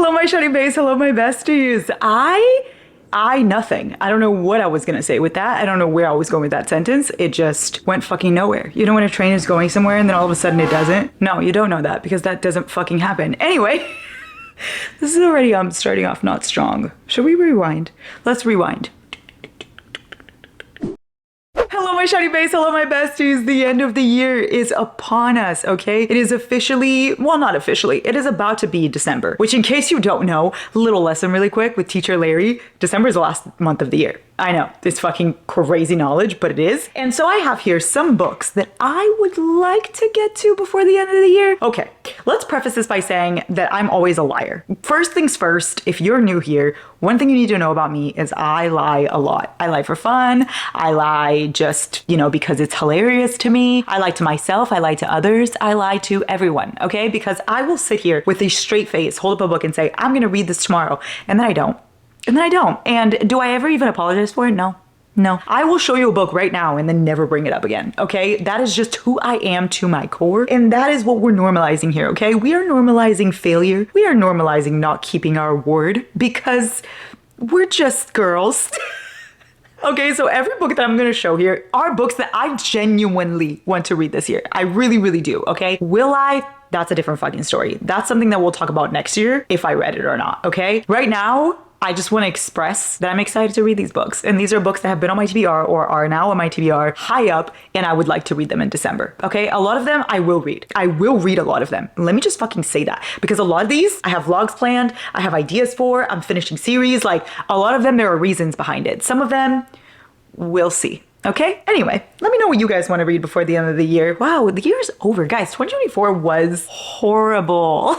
Hello, my shiny base. Hello, my besties. Nothing. I don't know what I was gonna say with that. I don't know where I was going with that sentence. It just went fucking nowhere. You know when a train is going somewhere and then all of a sudden it doesn't? No, you don't know that because that doesn't fucking happen. Anyway, this is already starting off not strong. Should we rewind? Let's rewind. Hello, my shiny base. Hello, my besties. The end of the year is upon us, okay? It is officially, well, not officially. It is about to be December, which in case you don't know, little lesson really quick with teacher Larry, December is the last month of the year. I know, it's fucking crazy knowledge, but it is. And so I have here some books that I would like to get to before the end of the year. Okay, let's preface this by saying that I'm always a liar. First things first, if you're new here, one thing you need to know about me is I lie a lot. I lie for fun. I lie just, because it's hilarious to me. I lie to myself. I lie to others. I lie to everyone, okay? Because I will sit here with a straight face, hold up a book and say, I'm gonna read this tomorrow. And then I don't. And then I don't. And do I ever even apologize for it? No. No. I will show you a book right now and then never bring it up again, okay? That is just who I am to my core. And that is what we're normalizing here, okay? We are normalizing failure. We are normalizing not keeping our word because we're just girls. Okay, so every book that I'm gonna show here are books that I genuinely want to read this year. I really, really do, okay? Will I? That's a different fucking story. That's something that we'll talk about next year if I read it or not, okay? Right now, I just want to express that I'm excited to read these books. And these are books that have been on my TBR or are now on my TBR high up, and I would like to read them in December. Okay, a lot of them I will read. I will read a lot of them. Let me just fucking say that because a lot of these I have vlogs planned, I have ideas for, I'm finishing series. Like a lot of them, there are reasons behind it. Some of them, we'll see. Okay, anyway, let me know what you guys want to read before the end of the year. Wow, the year's over. Guys, 2024 was horrible.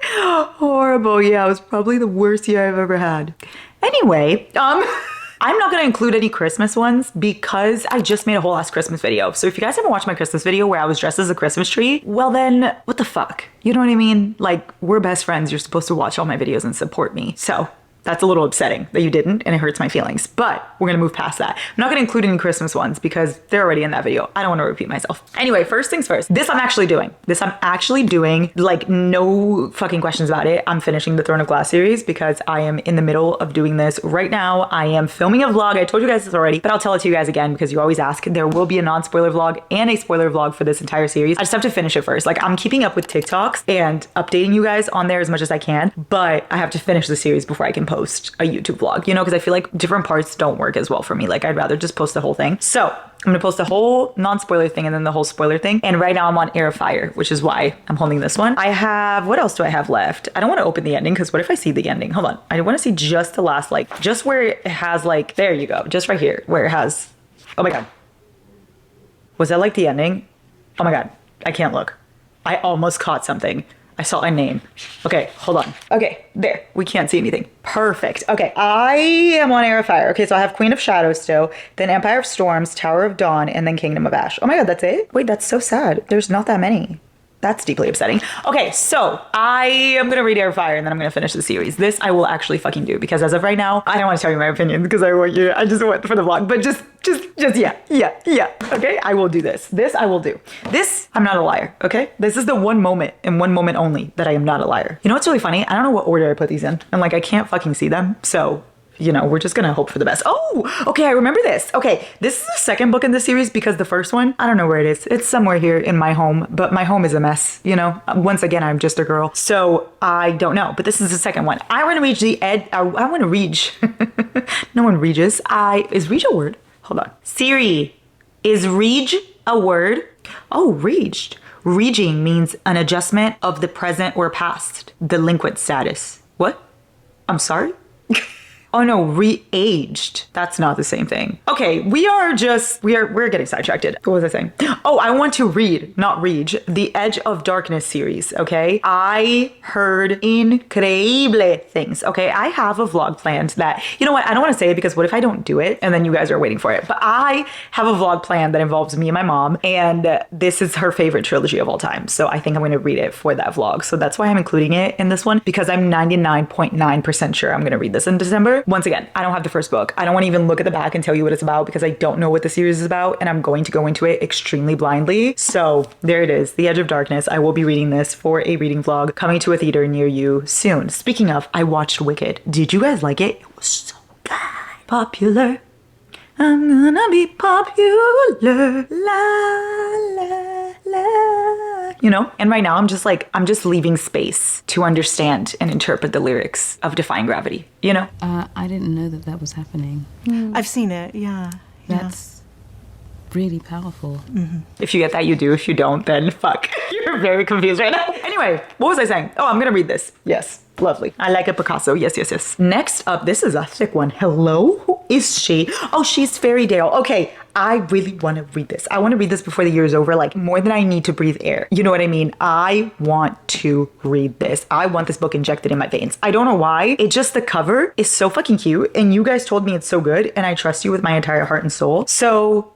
Horrible. Yeah, it was probably the worst year I've ever had. Anyway, I'm not going to include any Christmas ones because I just made a whole ass Christmas video. So if you guys haven't watched my Christmas video where I was dressed as a Christmas tree, well then, what the fuck? You know what I mean? Like, we're best friends. You're supposed to watch all my videos and support me. So that's a little upsetting that you didn't, and it hurts my feelings, but we're gonna move past that. I'm not gonna include any Christmas ones because they're already in that video. I don't wanna repeat myself. Anyway, first things first, this I'm actually doing, like no fucking questions about it. I'm finishing the Throne of Glass series because I am in the middle of doing this right now. I am filming a vlog. I told you guys this already, but I'll tell it to you guys again because you always ask. There will be a non-spoiler vlog and a spoiler vlog for this entire series. I just have to finish it first. Like I'm keeping up with TikToks and updating you guys on there as much as I can, but I have to finish the series before I can post a YouTube vlog, because I feel like different parts don't work as well for me. Like I'd rather just post the whole thing. So I'm gonna post the whole non-spoiler thing and then the whole spoiler thing. And right now I'm on Air of Fire, which is why I'm holding this one. I have, what else do I have left? I don't want to open the ending because what if I see the ending? Hold on. I want to see just the last, just where it has there you go. Just right here where it has, oh my God. Was that like the ending? Oh my God, I can't look. I almost caught something. I saw a name. Okay, hold on. Okay, there. We can't see anything. Perfect. Okay, I am on Air of Fire. Okay, so I have Queen of Shadows still, then Empire of Storms, Tower of Dawn, and then Kingdom of Ash. Oh my God, that's it? Wait, that's so sad. There's not that many. That's deeply upsetting. Okay, so I am gonna read Air of Fire and then I'm gonna finish the series. This I will actually fucking do because as of right now, I don't want to tell you my opinion because I just want for the vlog, but just yeah. Okay, I will do this. This I will do. This, I'm not a liar, okay? This is the one moment and one moment only that I am not a liar. You know what's really funny? I don't know what order I put these in. And I can't fucking see them, so we're just gonna hope for the best. Oh, okay, I remember this. Okay, this is the second book in the series because the first one, I don't know where it is. It's somewhere here in my home, but my home is a mess, Once again, I'm just a girl, so I don't know. But this is the second one. I want to reach the edge. I want to reach. No one reaches. Is reach a word? Hold on. Siri, is reach a word? Oh, reached. Reaching means an adjustment of the present or past delinquent status. What? I'm sorry? Oh no, re-aged. That's not the same thing. Okay, we're getting sidetracked. What was I saying? Oh, I want to read, not read, the Edge of Darkness series, okay? I heard incredible things, okay? I have a vlog planned that, you know what? I don't want to say it because what if I don't do it and then you guys are waiting for it? But I have a vlog planned that involves me and my mom, and this is her favorite trilogy of all time. So I think I'm going to read it for that vlog. So that's why I'm including it in this one because I'm 99.9% sure I'm going to read this in December. for. Once again, I don't have the first book. I don't want to even look at the back and tell you what it's about because I don't know what the series is about and I'm going to go into it extremely blindly. So there it is, The Edge of Darkness. I will be reading this for a reading vlog coming to a theater near you soon. Speaking of, I watched Wicked. Did you guys like it? It was so good. Popular. I'm gonna be popular. La, la, la. You know? And right now I'm just leaving space to understand and interpret the lyrics of Defying Gravity. You know? I didn't know that was happening. I've seen it, yeah. That's really powerful. If you get that, you do. If you don't, then fuck. You're very confused right now. Anyway, what was I saying? Oh, I'm gonna read this. Yes. Lovely. I like a Picasso. Yes, yes, yes. Next up, this is a thick one. Hello? Who is she? Oh, she's Fairy-Dale. Okay, I really want to read this. I want to read this before the year is over, like more than I need to breathe air. You know what I mean? I want to read this. I want this book injected in my veins. I don't know why. It just, the cover is so fucking cute and you guys told me it's so good and I trust you with my entire heart and soul. So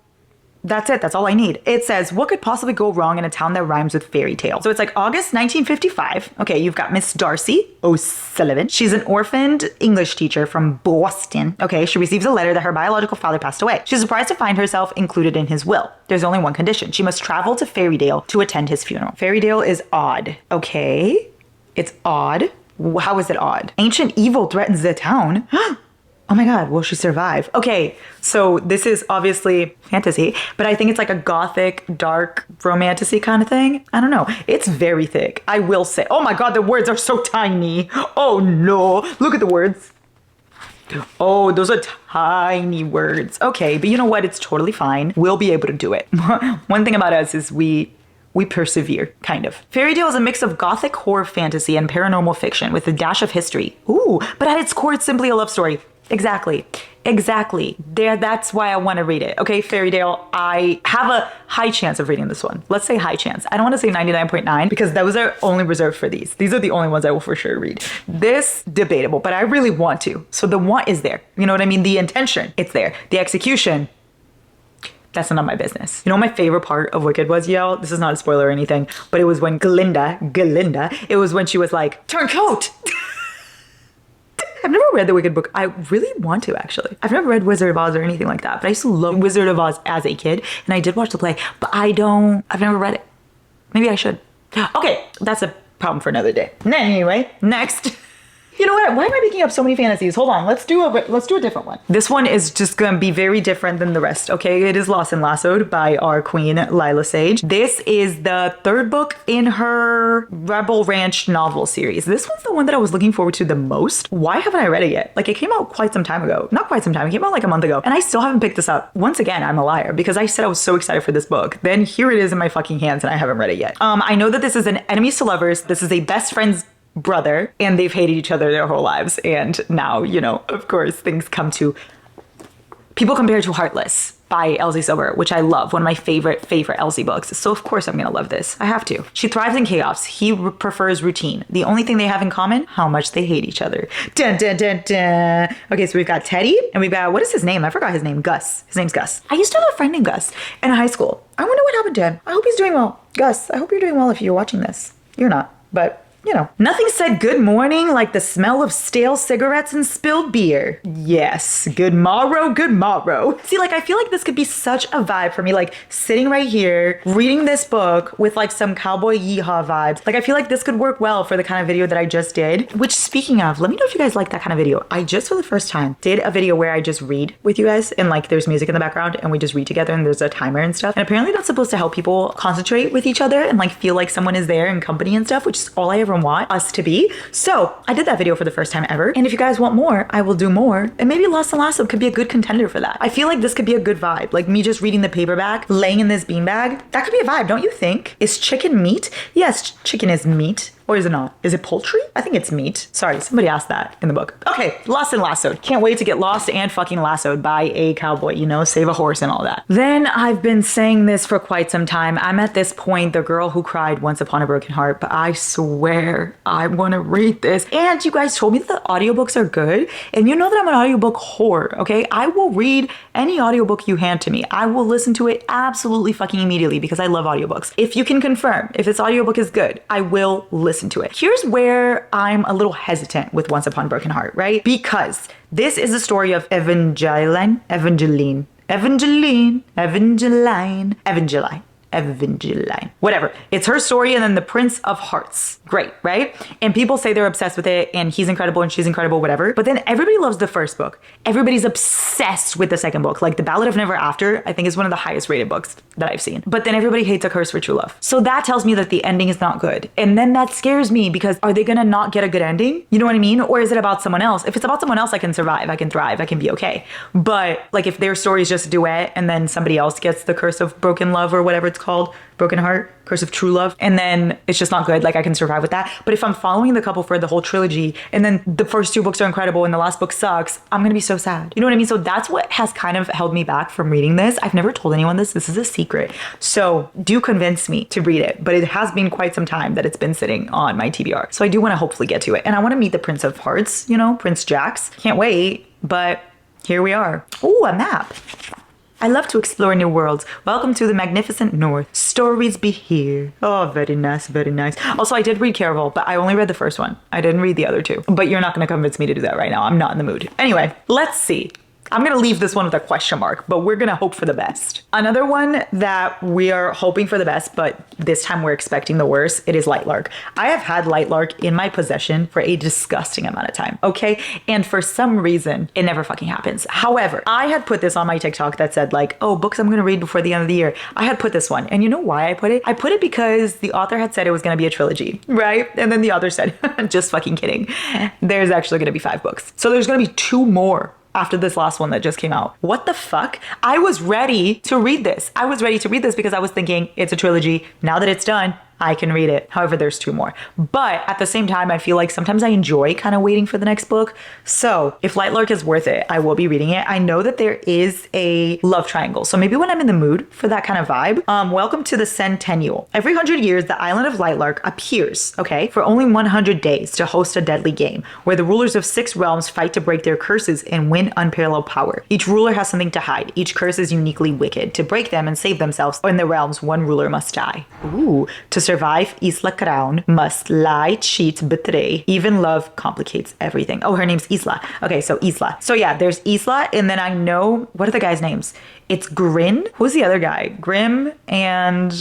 that's it. That's all I need. It says, what could possibly go wrong in a town that rhymes with fairy tale? So it's like August 1955. Okay, you've got Miss Darcy O'Sullivan. She's an orphaned English teacher from Boston. Okay, she receives a letter that her biological father passed away. She's surprised to find herself included in his will. There's only one condition. She must travel to Fairydale to attend his funeral. Fairydale is odd. Okay, it's odd. How is it odd? Ancient evil threatens the town. Oh my God, will she survive? Okay, so this is obviously fantasy, but I think it's like a gothic, dark, romantic-y kind of thing. I don't know. It's very thick, I will say. Oh my God, the words are so tiny. Oh no, look at the words. Oh, those are tiny words. Okay, but you know what? It's totally fine. We'll be able to do it. One thing about us is we persevere, kind of. Fairy-Dale is a mix of gothic horror fantasy and paranormal fiction with a dash of history. Ooh, but at its core, it's simply a love story. Exactly. That's why I want to read it. Okay, Fairy-Dale, I have a high chance of reading this one. Let's say high chance. I don't want to say 99.9 because those are only reserved for these. These are the only ones I will for sure read. This, debatable, but I really want to. So the want is there. You know what I mean? The intention, it's there. The execution, that's none of my business. You know what my favorite part of Wicked was, y'all? This is not a spoiler or anything, but it was when Glinda, it was when she was like, turncoat! I've never read the Wicked book. I really want to, actually. I've never read Wizard of Oz or anything like that, but I used to love Wizard of Oz as a kid, and I did watch the play, but I've never read it. Maybe I should. Okay, that's a problem for another day. Anyway, next. You know what? Why am I making up so many fantasies? Hold on, let's do a different one. This one is just gonna be very different than the rest, okay? It is Lost and Lassoed by our queen, Lila Sage. This is the third book in her Rebel Ranch novel series. This one's the one that I was looking forward to the most. Why haven't I read it yet? Like, it came out quite some time ago. Not quite some time, it came out like a month ago. And I still haven't picked this up. Once again, I'm a liar because I said I was so excited for this book. Then here it is in my fucking hands and I haven't read it yet. I know that this is an enemies to lovers. This is a best friend's brother and they've hated each other their whole lives, and now, you know, of course, things come to people compare to Heartless by Elsie Silver, which I love, one of my favorite Elsie books. So of course I'm gonna love this. I have to. She thrives in chaos. He prefers routine. The only thing they have in common, how much they hate each other. Dun, dun, dun, dun. Okay, so we've got Teddy and we've got, what is his name? I forgot his name. Gus. His name's Gus. I used to have a friend named Gus in high school. I wonder what happened to him. I hope he's doing well. Gus, I hope you're doing well if you're watching this. You're not, but you know, nothing said good morning like the smell of stale cigarettes and spilled beer. Yes, good morrow, good morrow. See, like, I feel like this could be such a vibe for me, like sitting right here, reading this book with like some cowboy yeehaw vibes. Like, I feel like this could work well for the kind of video that I just did, which, speaking of, let me know if you guys like that kind of video. I just, for the first time, did a video where I just read with you guys and like there's music in the background and we just read together and there's a timer and stuff. And apparently that's supposed to help people concentrate with each other and like feel like someone is there in company and stuff, which is all I ever want us to be. So I did that video for the first time ever. And if you guys want more, I will do more. And maybe Lost and Lassoed could be a good contender for that. I feel like this could be a good vibe. Like me just reading the paperback, laying in this beanbag. That could be a vibe, don't you think? Is chicken meat? Yes, chicken is meat. Or is it not? Is it poultry? I think it's meat. Sorry, somebody asked that in the book. Okay, Lost and Lassoed. Can't wait to get lost and fucking lassoed by a cowboy, you know, save a horse and all that. Then I've been saying this for quite some time. I'm at this point, the girl who cried once upon a broken heart, but I swear I want to read this. And you guys told me that the audiobooks are good. And you know that I'm an audiobook whore, okay? I will read any audiobook you hand to me. I will listen to it absolutely fucking immediately because I love audiobooks. If you can confirm if this audiobook is good, I will listen listen to it. Here's where I'm a little hesitant with Once Upon a Broken Heart, right? Because this is the story of Evangeline, whatever. It's her story and then the Prince of Hearts. Great, right? And people say they're obsessed with it and he's incredible and she's incredible, whatever. But then everybody loves the first book. Everybody's obsessed with the second book. Like The Ballad of Never After, I think is one of the highest rated books that I've seen. But then everybody hates A Curse for True Love. So that tells me that the ending is not good. And then that scares me because are they gonna not get a good ending? You know what I mean? Or is it about someone else? If it's about someone else, I can survive, I can thrive, I can be okay. But like if their story is just a duet and then somebody else gets the Curse of Broken Love or whatever it's called, Broken Heart, Curse of True Love, and then it's just not good, like I can survive with that. But if I'm following the couple for the whole trilogy and then the first two books are incredible and the last book sucks, I'm gonna be so sad. You know what I mean? So that's what has kind of held me back from reading this. I've never told anyone this. This is a secret. So do convince me to read it. But it has been quite some time that it's been sitting on my TBR. So I do want to hopefully get to it. And I want to meet the Prince of Hearts, you know, Prince Jax. Can't wait, but here we are. Oh, a map. I love to explore new worlds. Welcome to the magnificent north. Stories be here. Oh, very nice, very nice. Also, I did read Caraval, but I only read the first one. I didn't read the other two. But you're not going to convince me to do that right now. I'm not in the mood. Anyway, let's see. I'm going to leave this one with a question mark, but we're going to hope for the best. Another one that we are hoping for the best, but this time we're expecting the worst, it is Lightlark. I have had Lightlark in my possession for a disgusting amount of time, okay? And for some reason, it never fucking happens. However, I had put this on my TikTok that said like, oh, books I'm going to read before the end of the year. I had put this one. And you know why I put it? I put it because the author had said it was going to be a trilogy, right? And then the author said, just fucking kidding. There's actually going to be 5 books. So there's going to be 2 more after this last one that just came out. What the fuck? I was ready to read this. I was ready to read this because I was thinking it's a trilogy. Now that it's done, I can read it. However, there's 2 more. But at the same time, I feel like sometimes I enjoy kind of waiting for the next book. So if Lightlark is worth it, I will be reading it. I know that there is a love triangle. So maybe when I'm in the mood for that kind of vibe, welcome to the Centennial. Every 100 years, the island of Lightlark appears, okay, for only 100 days to host a deadly game where the rulers of 6 realms fight to break their curses and win unparalleled power. Each ruler has something to hide. Each curse is uniquely wicked. To break them and save themselves in the realms, one ruler must die. Ooh, to survive, Isla Crown must lie, cheat, betray. Even love complicates everything. Oh, her name's Isla. Okay, so Isla. So yeah, there's Isla, and then I know, what are the guys' names? It's Grin. Who's the other guy? Grim and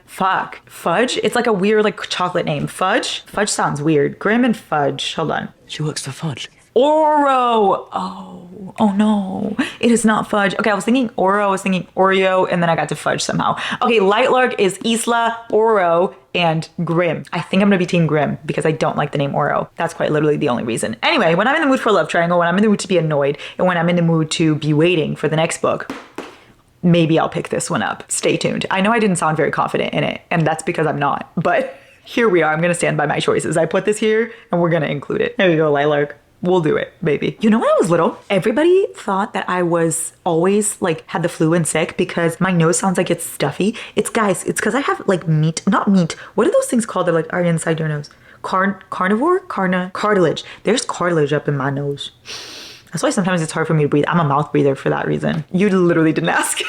Fudge. It's like a weird like chocolate name. Fudge? Fudge sounds weird. Grim and Fudge. Hold on. She works for Fudge. Oro. Oh no. It is not Fudge. Okay, I was thinking Oro, I was thinking Oreo, and then I got to Fudge somehow. Okay, Lightlark is Isla, Oro, and Grim. I think I'm gonna be team Grim because I don't like the name Oro. That's quite literally the only reason. Anyway, when I'm in the mood for a love triangle, when I'm in the mood to be annoyed, and when I'm in the mood to be waiting for the next book, maybe I'll pick this one up. Stay tuned. I know I didn't sound very confident in it, and that's because I'm not, but here we are. I'm gonna stand by my choices. I put this here, and we're gonna include it. There you go, Lightlark. We'll do it, baby. You know, when I was little, everybody thought that I was always like had the flu and sick because my nose sounds like it's stuffy. It's because I have like not meat. What are those things called that like are inside your nose? Cartilage. There's cartilage up in my nose. That's why sometimes it's hard for me to breathe. I'm a mouth breather for that reason. You literally didn't ask.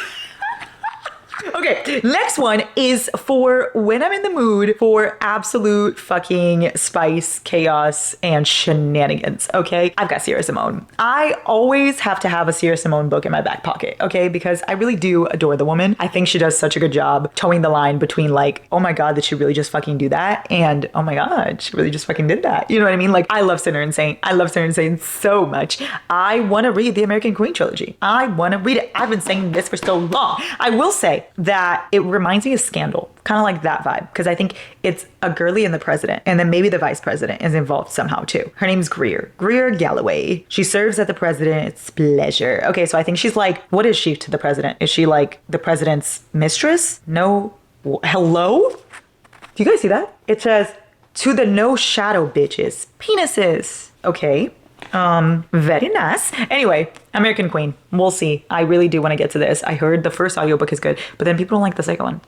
Okay, next one is for when I'm in the mood for absolute fucking spice, chaos, and shenanigans, okay? I've got Sierra Simone. I always have to have a Sierra Simone book in my back pocket, okay? Because I really do adore the woman. I think she does such a good job towing the line between like, oh my God, did she really just fucking do that? And oh my God, she really just fucking did that. You know what I mean? Like, I love Sinner and Saint. I love Sinner and Saint so much. I want to read the American Queen trilogy. I want to read it. I've been saying this for so long. I will say that it reminds me of Scandal, kind of like that vibe, because I think it's a girly and the president, and then maybe the vice president is involved somehow too. Her name's Greer Galloway. She serves at the president's pleasure. Okay, so I think she's like, what is she to the president? Is she like the president's mistress? No. Hello? Do you guys see that? It says, to the no shadow bitches, penises. Okay. Very nice. Anyway, American Queen. We'll see. I really do want to get to this. I heard the first audiobook is good, but then people don't like the second one.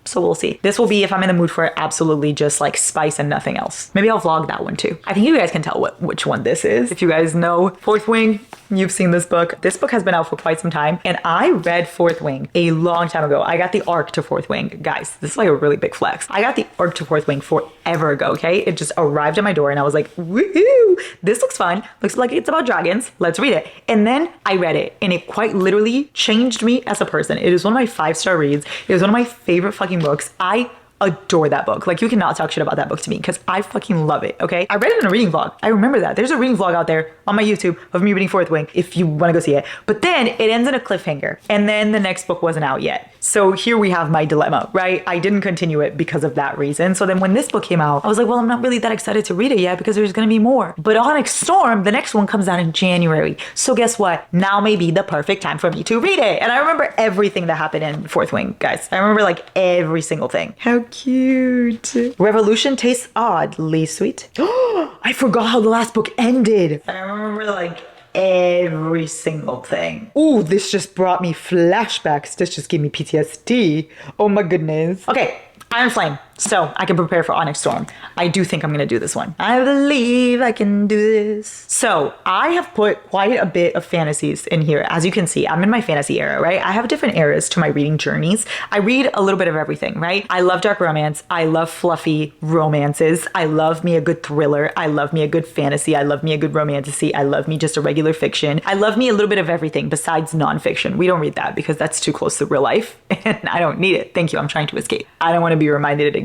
So we'll see. This will be if I'm in the mood for absolutely just like spice and nothing else. Maybe I'll vlog that one too. I think you guys can tell which one this is. If you guys know Fourth Wing, you've seen this book. This book has been out for quite some time, and I read Fourth Wing a long time ago. I got the arc to Fourth Wing. Guys, this is like a really big flex. I got the arc to Fourth Wing forever ago, okay? It just arrived at my door and I was like, woohoo, this looks fun. Looks like it's about dragons. Let's read it. And then I read it and it quite literally changed me as a person. It is one of my 5-star reads. It was one of my favorite fucking books. I adore that book. Like, you cannot talk shit about that book to me because I fucking love it, okay? I read it in a reading vlog. I remember that. There's a reading vlog out there on my YouTube of me reading Fourth Wing if you want to go see it. But then it ends in a cliffhanger and then the next book wasn't out yet. So here we have my dilemma, right? I didn't continue it because of that reason. So then when this book came out, I was like, well, I'm not really that excited to read it yet because there's going to be more. But Onyx Storm, the next one comes out in January. So guess what? Now may be the perfect time for me to read it. And I remember everything that happened in Fourth Wing, guys. I remember like every single thing. How cute. Revolution tastes oddly sweet. I forgot how the last book ended. I remember like every single thing. Ooh, this just brought me flashbacks. This just gave me PTSD. Oh my goodness. Okay, Iron Flame. So I can prepare for Onyx Storm. I do think I'm gonna do this one. I believe I can do this. So I have put quite a bit of fantasies in here. As you can see, I'm in my fantasy era, right? I have different eras to my reading journeys. I read a little bit of everything, right? I love dark romance. I love fluffy romances. I love me a good thriller. I love me a good fantasy. I love me a good romantasy. I love me just a regular fiction. I love me a little bit of everything besides nonfiction. We don't read that because that's too close to real life and I don't need it. Thank you. I'm trying to escape. I don't want to be reminded it exists.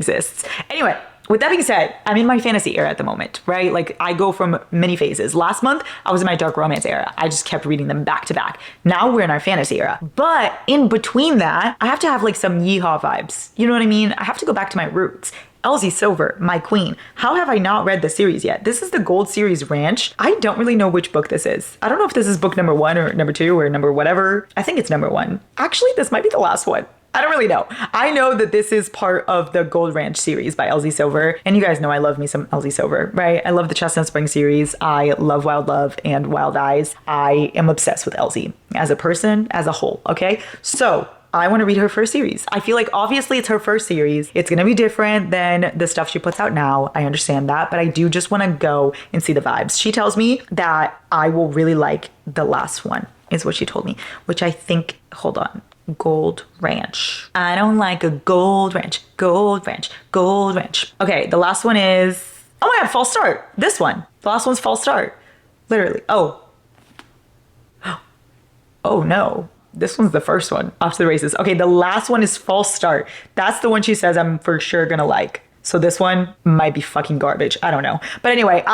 Anyway, with that being said, I'm in my fantasy era at the moment, right? Like, I go from many phases. Last month, I was in my dark romance era. I just kept reading them back to back. Now we're in our fantasy era. But in between that, I have to have like some yeehaw vibes. You know what I mean? I have to go back to my roots. Elsie Silver, my queen. How have I not read the series yet? This is the Gold Series Ranch. I don't really know which book this is. I don't know if this is book number 1 or number 2 or number whatever. I think it's number 1. Actually, this might be the last one. I don't really know. I know that this is part of the Gold Ranch series by Elsie Silver. And you guys know I love me some Elsie Silver, right? I love the Chestnut Spring series. I love Wild Love and Wild Eyes. I am obsessed with Elsie as a person, as a whole, okay? So I want to read her first series. I feel like obviously it's her first series. It's going to be different than the stuff she puts out now. I understand that, but I do just want to go and see the vibes. She tells me that I will really like the last one, is what she told me, which I think, hold on. Gold Ranch. I don't like a Gold Ranch. Gold Ranch. Gold Ranch. Okay, the last one is, oh my god, False Start. This one. The last one's False Start. Literally. Oh. Oh no. This one's the first one. Off to the races. Okay, the last one is False Start. That's the one she says I'm for sure gonna like. So this one might be fucking garbage. I don't know. But anyway,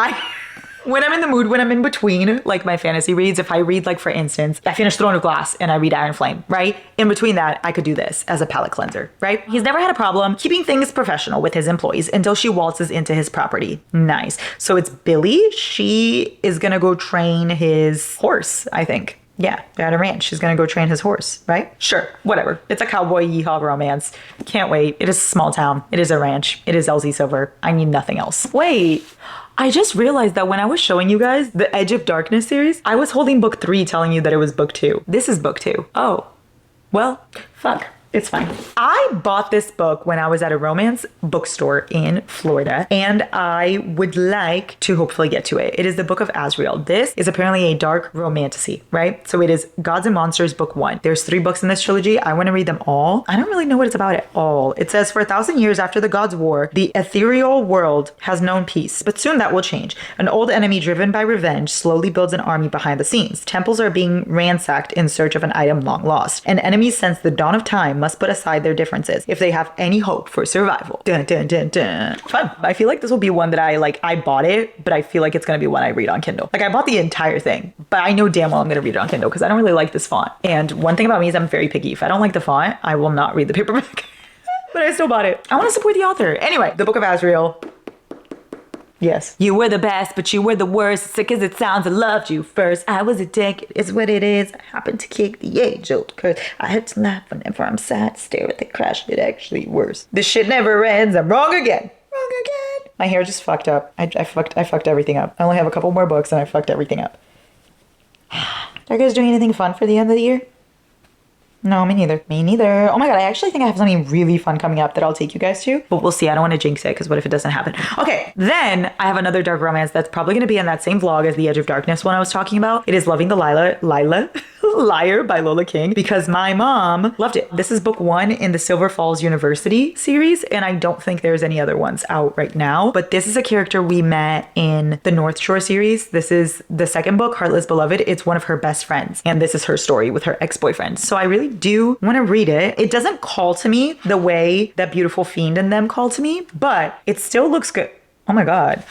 when I'm in the mood, when I'm in between, like my fantasy reads, if I read, like for instance, I finish Throne of Glass and I read Iron Flame, right? In between that, I could do this as a palate cleanser, right? He's never had a problem keeping things professional with his employees until she waltzes into his property. Nice. So it's Billy. She is gonna go train his horse, I think. Yeah, they're at a ranch. She's gonna go train his horse, right? Sure, whatever. It's a cowboy yeehaw romance. Can't wait. It is a small town. It is a ranch. It is Elsie Silver. I need nothing else. Wait. I just realized that when I was showing you guys the Edge of Darkness series, I was holding book 3 telling you that it was book 2. This is book 2. Oh, well, fuck. It's fine. I bought this book when I was at a romance bookstore in Florida, and I would like to hopefully get to it. It is the Book of Azrael. This is apparently a dark romantasy, right? So it is Gods and Monsters book 1. There's 3 books in this trilogy. I want to read them all. I don't really know what it's about at all. It says, for 1,000 years after the gods' war, the ethereal world has known peace, but soon that will change. An old enemy driven by revenge slowly builds an army behind the scenes. Temples are being ransacked in search of an item long lost, and enemies sense the dawn of time must put aside their differences if they have any hope for survival. Dun, dun, dun, dun. Fun. I feel like this will be one that I bought it, but I feel like it's gonna be one I read on Kindle. Like, I bought the entire thing, but I know damn well I'm gonna read it on Kindle because I don't really like this font. And one thing about me is I'm very picky. If I don't like the font, I will not read the paperback. But I still bought it. I want to support the author. Anyway, the Book of Azrael. Yes. You were the best, but you were the worst. Sick as it sounds, I loved you first. I was a dick, it's what it is. I happened to kick the age-old curse. I had to laugh whenever I'm sad. Stare at the crash, it actually worse. This shit never ends. I'm wrong again. Wrong again. My hair just fucked up. I fucked everything up. I only have a couple more books and I fucked everything up. Are you guys doing anything fun for the end of the year? No, me neither. Me neither. Oh my God, I actually think I have something really fun coming up that I'll take you guys to, but we'll see. I don't want to jinx it because what if it doesn't happen? Okay, then I have another dark romance that's probably going to be in that same vlog as the Edge of Darkness one I was talking about. It is Loving the Liar by Lola King because my mom loved it. This is book 1 in the Silver Falls University series, and I don't think there's any other ones out right now, but this is a character we met in the North Shore series. This is the second book, Heartless Beloved. It's one of her best friends, and this is her story with her ex-boyfriend. So I really do want to read it. It doesn't call to me the way that Beautiful Fiend and them call to me, but it still looks good. Oh my God.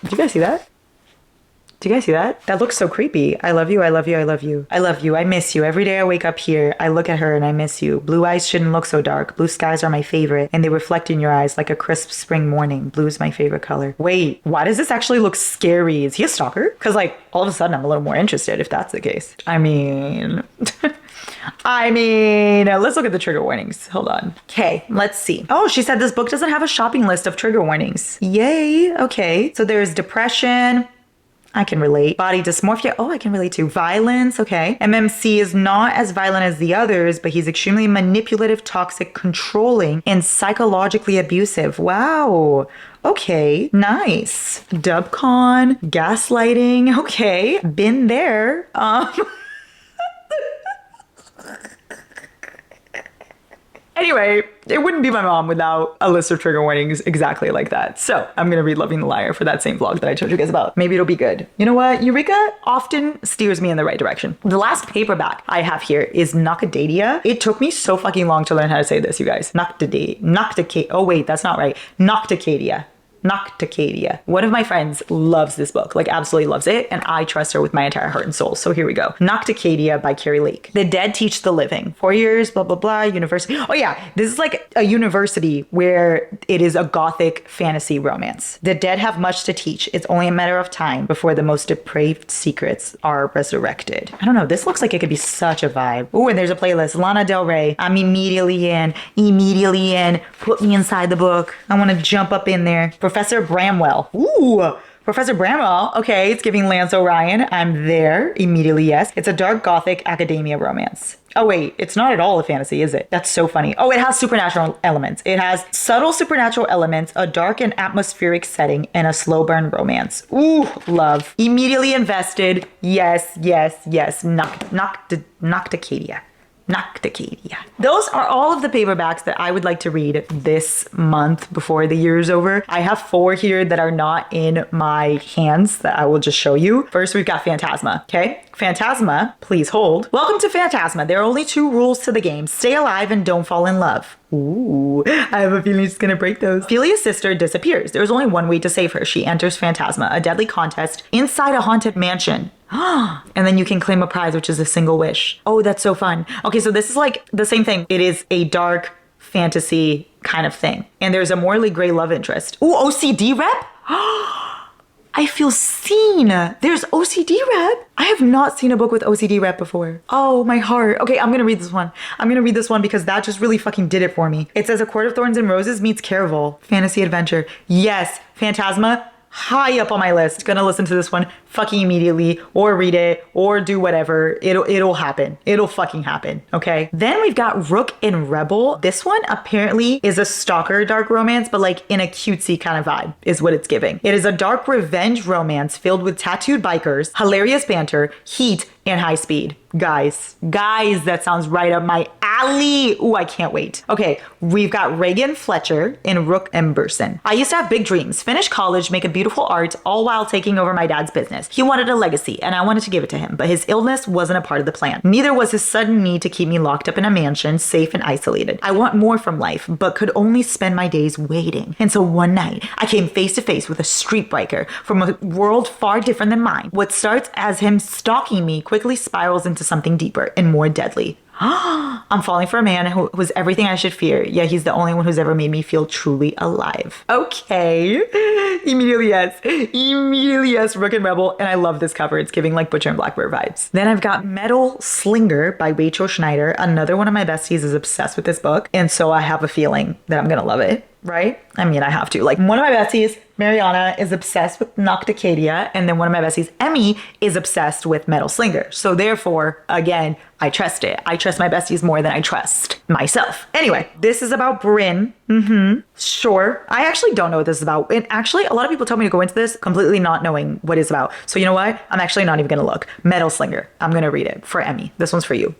Did you guys see that? Do you guys see that? That looks so creepy. I love you. I love you. I love you. I love you. I miss you. Every day I wake up here, I look at her and I miss you. Blue eyes shouldn't look so dark. Blue skies are my favorite and they reflect in your eyes like a crisp spring morning. Blue is my favorite color. Wait, why does this actually look scary? Is he a stalker? Because like all of a sudden I'm a little more interested if that's the case. I mean, let's look at the trigger warnings. Hold on. Okay, let's see. Oh, she said this book doesn't have a shopping list of trigger warnings. Yay. Okay. So there's depression. I can relate. Body dysmorphia. Oh, I can relate to. Violence. Okay. MMC is not as violent as the others, but he's extremely manipulative, toxic, controlling, and psychologically abusive. Wow. Okay. Nice. Dubcon. Gaslighting. Okay. Been there. Anyway, it wouldn't be my mom without a list of trigger warnings exactly like that. So I'm going to read Loving the Liar for that same vlog that I told you guys about. Maybe it'll be good. You know what? Eureka often steers me in the right direction. The last paperback I have here is Nocticadia. It took me so fucking long to learn how to say this, you guys. Nocticadia. Oh wait, that's not right. Nocticadia. One of my friends loves this book, like absolutely loves it, and I trust her with my entire heart and soul. So here we go. Nocticadia by Carrie Lake. The dead teach the living. 4 years, blah, blah, blah, university. Oh yeah, this is like a university where it is a gothic fantasy romance. The dead have much to teach. It's only a matter of time before the most depraved secrets are resurrected. I don't know, this looks like it could be such a vibe. Oh, and there's a playlist. Lana Del Rey. I'm immediately in. Put me inside the book. I want to jump up in there. Professor Bramwell. Ooh, Professor Bramwell. Okay, it's giving Lance Orion. I'm there. Immediately, yes. It's a dark gothic academia romance. Oh wait, it's not at all a fantasy, is it? That's so funny. Oh, it has supernatural elements. It has subtle supernatural elements, a dark and atmospheric setting, and a slow burn romance. Ooh, love. Immediately invested. Yes. Nocticadia. Those are all of the paperbacks that I would like to read this month before the year is over. I have 4 here that are not in my hands that I will just show you. First, we've got Phantasma. Okay, Phantasma, please hold. Welcome to Phantasma. There are only 2 rules to the game. Stay alive and don't fall in love. Ooh, I have a feeling she's gonna break those. Ophelia's sister disappears. There's only one way to save her. She enters Phantasma, a deadly contest inside a haunted mansion. And then you can claim a prize, which is a single wish. Oh, that's so fun. Okay, so this is like the same thing. It is a dark fantasy kind of thing. And there's a morally gray love interest. Ooh, OCD rep? I feel seen. There's OCD rep. I have not seen a book with OCD rep before. Oh, my heart. Okay, I'm gonna read this one. Because that just really fucking did it for me. It says A Court of Thorns and Roses meets Caraval. Fantasy adventure. Yes, Phantasma. High up on my list. Gonna listen to this one fucking immediately, or read it, or do whatever. It'll happen. It'll fucking happen. Okay. Then we've got Rook and Rebel. This one apparently is a stalker dark romance, but like in a cutesy kind of vibe is what it's giving. It is a dark revenge romance filled with tattooed bikers, hilarious banter, heat, and high speed. Guys, that sounds right up my alley. Ooh, I can't wait. Okay, we've got Reagan Fletcher in Rook and Burson. I used to have big dreams, finish college, make a beautiful art, all while taking over my dad's business. He wanted a legacy, and I wanted to give it to him, but his illness wasn't a part of the plan. Neither was his sudden need to keep me locked up in a mansion, safe and isolated. I want more from life, but could only spend my days waiting. And so one night, I came face to face with a street biker from a world far different than mine. What starts as him stalking me quickly spirals into something deeper and more deadly. I'm falling for a man who was everything I should fear. Yeah, he's the only one who's ever made me feel truly alive. Okay. Immediately yes. Rook and Rebel. And I love this cover. It's giving like Butcher and Blackbird vibes. Then I've got Metal Slinger by Rachel Schneider. Another one of my besties is obsessed with this book. And so I have a feeling that I'm going to love it. right? I mean, I have to. Like, one of my besties, Mariana, is obsessed with Nocticadia, and then one of my besties, Emmy, is obsessed with Metal Slinger. So therefore, again, I trust it. I trust my besties more than I trust myself. Anyway, this is about Bryn. Sure. I actually don't know what this is about. And actually, a lot of people tell me to go into this completely not knowing what it's about. So you know what? I'm actually not even gonna look. Metal Slinger. I'm gonna read it for Emmy. This one's for you.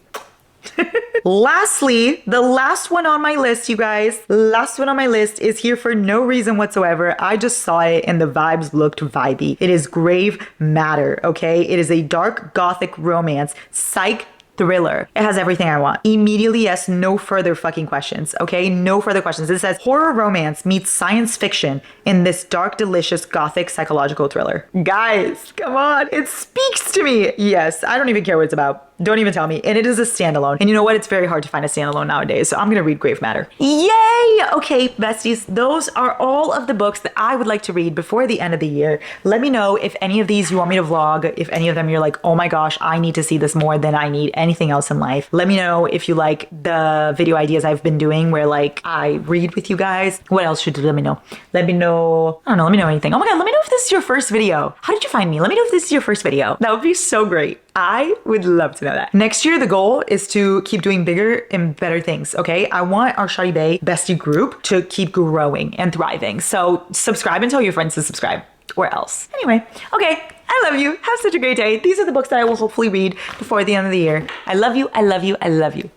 Lastly, the last one on my list, you guys, last one on my list is here for no reason whatsoever. I just saw it and the vibes looked vibey. It is Grave Matter, okay? It is a dark gothic romance, psych thriller. It has everything I want. Immediately, yes, no further fucking questions, okay? No further questions. It says horror romance meets science fiction in this dark, delicious, gothic psychological thriller. Guys, come on. It speaks to me. Yes, I don't even care what it's about. Don't even tell me. And it is a standalone. And you know what? It's very hard to find a standalone nowadays. So I'm going to read Grave Matter. Yay! Okay, besties, those are all of the books that I would like to read before the end of the year. Let me know if any of these you want me to vlog. If any of them you're like, oh my gosh, I need to see this more than I need anything else in life. Let me know if you like the video ideas I've been doing where like I read with you guys. What else should you let me know? Let me know. I don't know. Let me know anything. Oh my God, let me know if this is your first video. How did you find me? Let me know if this is your first video. That would be so great. I would love to know that. Next year, the goal is to keep doing bigger and better things, okay? I want our Shawty Bae bestie group to keep growing and thriving. So subscribe and tell your friends to subscribe, or else. Anyway, okay, I love you. Have such a great day. These are the books that I will hopefully read before the end of the year. I love you, I love you, I love you.